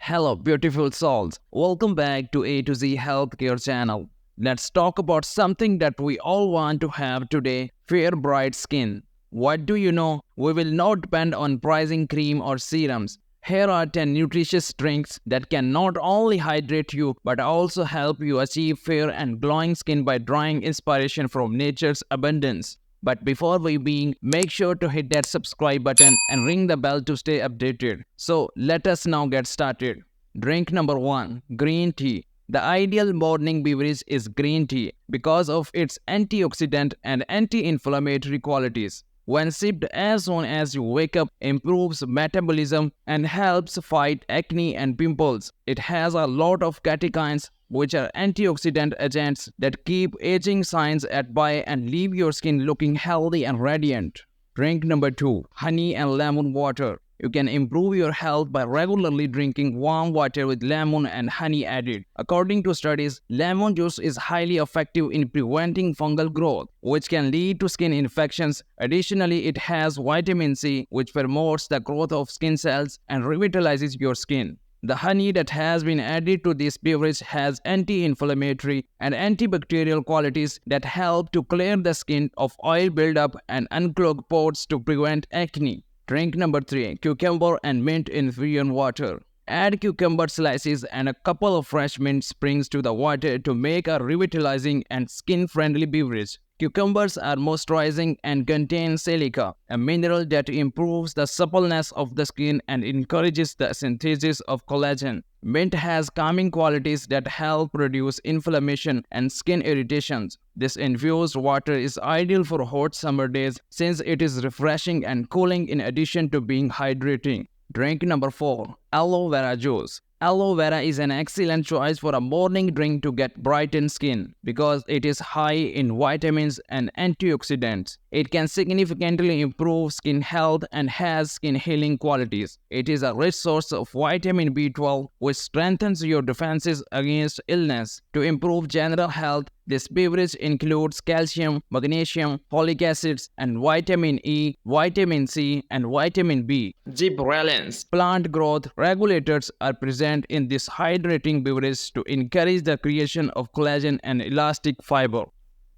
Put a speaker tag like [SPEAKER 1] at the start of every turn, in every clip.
[SPEAKER 1] Hello, beautiful souls. Welcome back to A to Z Healthcare channel. Let's talk about something that we all want to have today: fair, bright skin. What do you know? We will not depend on pricing cream or serums. Here are 10 nutritious drinks that can not only hydrate you but also help you achieve fair and glowing skin by drawing inspiration from nature's abundance. But before we begin, make sure to hit that subscribe button and ring the bell to stay updated. So let us now get started. Drink number 1, green tea. The ideal morning beverage is green tea because of its antioxidant and anti-inflammatory qualities. When sipped as soon as you wake up, improves metabolism and helps fight acne and pimples. It has a lot of catechins, which are antioxidant agents that keep aging signs at bay and leave your skin looking healthy and radiant. Drink number 2, honey and lemon water. You can improve your health by regularly drinking warm water with lemon and honey added. According to studies, lemon juice is highly effective in preventing fungal growth, which can lead to skin infections. Additionally, it has vitamin C, which promotes the growth of skin cells and revitalizes your skin. The honey that has been added to this beverage has anti-inflammatory and antibacterial qualities that help to clear the skin of oil buildup and unclog pores to prevent acne. Drink number 3, cucumber and mint infusion water. Add cucumber slices and a couple of fresh mint sprigs to the water to make a revitalizing and skin-friendly beverage. Cucumbers are moisturizing and contain silica, a mineral that improves the suppleness of the skin and encourages the synthesis of collagen. Mint has calming qualities that help reduce inflammation and skin irritations. This infused water is ideal for hot summer days since it is refreshing and cooling in addition to being hydrating. Drink number 4, aloe vera juice. Aloe vera is an excellent choice for a morning drink to get brightened skin because it is high in vitamins and antioxidants. It can significantly improve skin health and has skin healing qualities. It is a rich source of vitamin B12, which strengthens your defenses against illness. To improve general health, this beverage includes calcium, magnesium, folic acids, and vitamin E, vitamin C, and vitamin B. Gibberellins, plant growth regulators, are present in this hydrating beverage to encourage the creation of collagen and elastic fiber.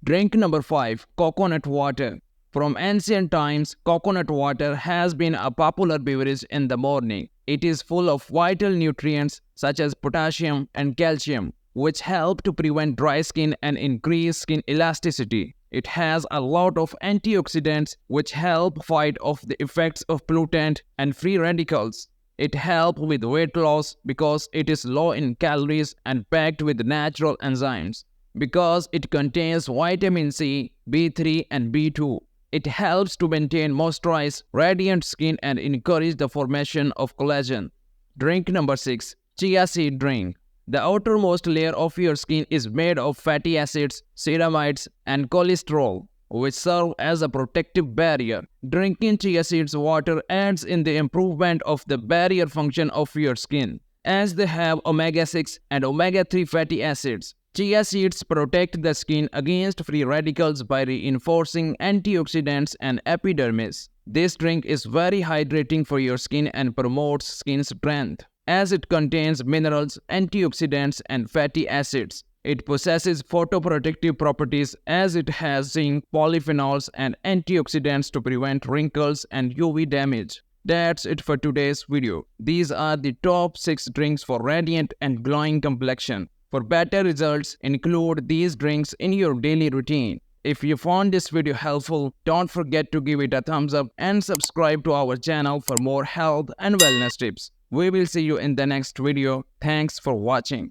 [SPEAKER 1] Drink number 5, coconut water. From ancient times, coconut water has been a popular beverage in the morning. It is full of vital nutrients such as potassium and calcium, which help to prevent dry skin and increase skin elasticity. It has a lot of antioxidants which help fight off the effects of pollutant and free radicals. It helps with weight loss because it is low in calories and packed with natural enzymes. Because it contains vitamin C, B3 and B2. It helps to maintain moisturized, radiant skin and encourage the formation of collagen. Drink number 6, chia seed drink. The outermost layer of your skin is made of fatty acids, ceramides, and cholesterol, which serve as a protective barrier. Drinking chia seeds water aids in the improvement of the barrier function of your skin, as they have omega-6 and omega-3 fatty acids. Chia seeds protect the skin against free radicals by reinforcing antioxidants and epidermis. This drink is very hydrating for your skin and promotes skin strength, as it contains minerals, antioxidants, and fatty acids. It possesses photoprotective properties as it has zinc, polyphenols, and antioxidants to prevent wrinkles and UV damage. That's it for today's video. These are the top 6 drinks for radiant and glowing complexion. For better results, include these drinks in your daily routine. If you found this video helpful, don't forget to give it a thumbs up and subscribe to our channel for more health and wellness tips. We will see you in the next video. Thanks for watching.